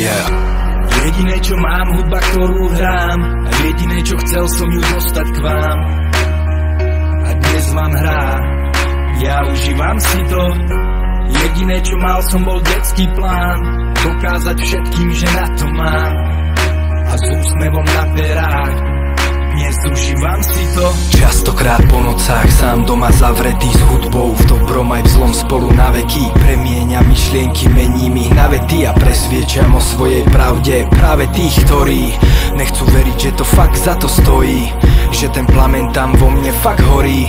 Jediné čo mám, hudba ktorú hrám, a jediné čo chcel som ju dostať k vám. A dnes vám hrá, ja užívam si to. Jediné čo mal som bol detský plán, dokázať všetkým, že na to mám. A s úsmevom na perách dnes užívam si to. Častokrát po nocách sám doma zavretý s hudbou, v dobrom aj v zlom spolu na veky. Premieňam myšlienky, mením ich na vety a presviečam o svojej pravde práve tých, ktorí nechcú veriť, že to fakt za to stojí, že ten plamen tam vo mne fakt horí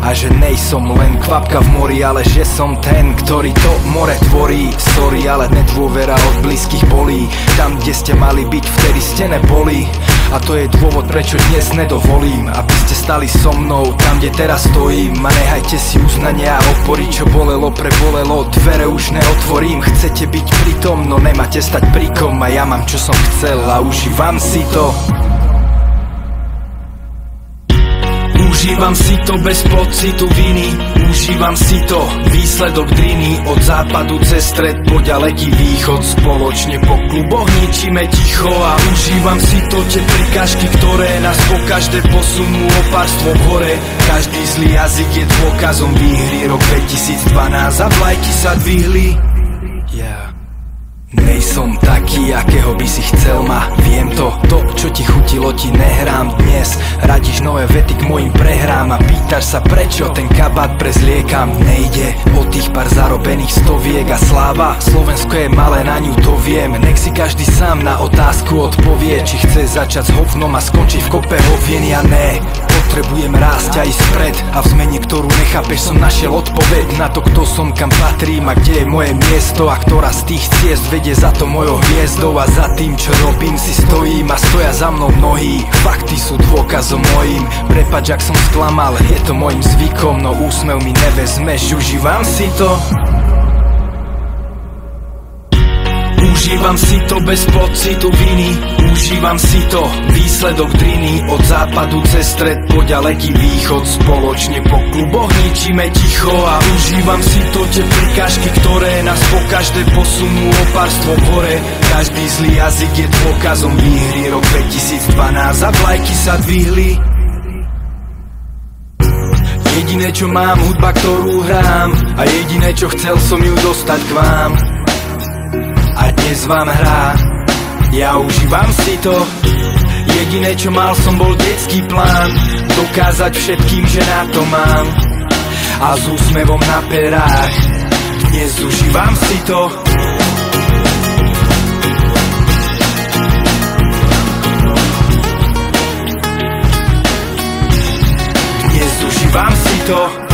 a že nejsom len kvapka v mori, ale že som ten, ktorý to more tvorí. Sorry, ale nedôvera od blízkych bolí. Tam, kde ste mali byť, vtedy ste neboli. A to je dôvod, prečo dnes nedovolím, aby ste stali so mnou tam, kde teraz stojím. A nehajte si uznanie a opory, čo bolelo, prebolelo, dvere už neotvorím. Chcete byť pritom, no nemáte stať prikom. A ja mám, čo som chcel a užívam si to. Užívam si to bez pocitu viny, užívam si to, výsledok driny. Od západu cez stred po ďaleký východ, spoločne po kluboch ničíme ticho. A užívam si to, tie prikážky, ktoré nás po každé posunú o párstvo hore. Každý zlý jazyk je dôkazom výhry. Rok 2012 a vlajky sa dvihli. Nejsom taký, akého by si chcel ma. Viem to, čo ti chutilo, ti nehrám dnes. Radíš nové vety k mojim prehrám a pýtaš sa, prečo ten kabát prezliekam. Nejde o tých pár zarobených stoviek a sláva. Slovensko je malé, na ňu to viem. Nech si každý sám na otázku odpovie, či chce začať s hovnom a skončiť v kope hovien. Ja ne, potrebujem rásť a ísť vpred, a v zmene, ktorú nechápeš, som našiel odpoveď na to, kto som, kam patrím a kde je moje miesto. A ktorá z tých ciest vedie za to mojou hviezdou. A za tým, čo robím, si stojím a stoja za mnou mnohí. Fakty sú dôkazom mojím. Prepáč, ak som sklamal, je to mojím zvykom, no úsmev mi nevezmeš, užívam si to. Užívam si to bez pocitu viny, užívam si to, výsledok driny. Od západu cez stred po ďaleký východ, spoločne po kluboch ničíme ticho. A užívam si to, tie prikážky, ktoré nás po každé posunú o párstvo hore. Každý zlý jazyk je dôkazom výhry. Rok 2012 a vlajky sa dvihli. Jediné čo mám, hudba ktorú hrám, a jediné čo chcel som ju dostať k vám. A dnes vám hrá, ja užívam si to. Jediné čo mal som bol detský plán, dokázať všetkým, že na to mám. A s úsmevom na perách dnes užívam si to. Dnes užívam si to.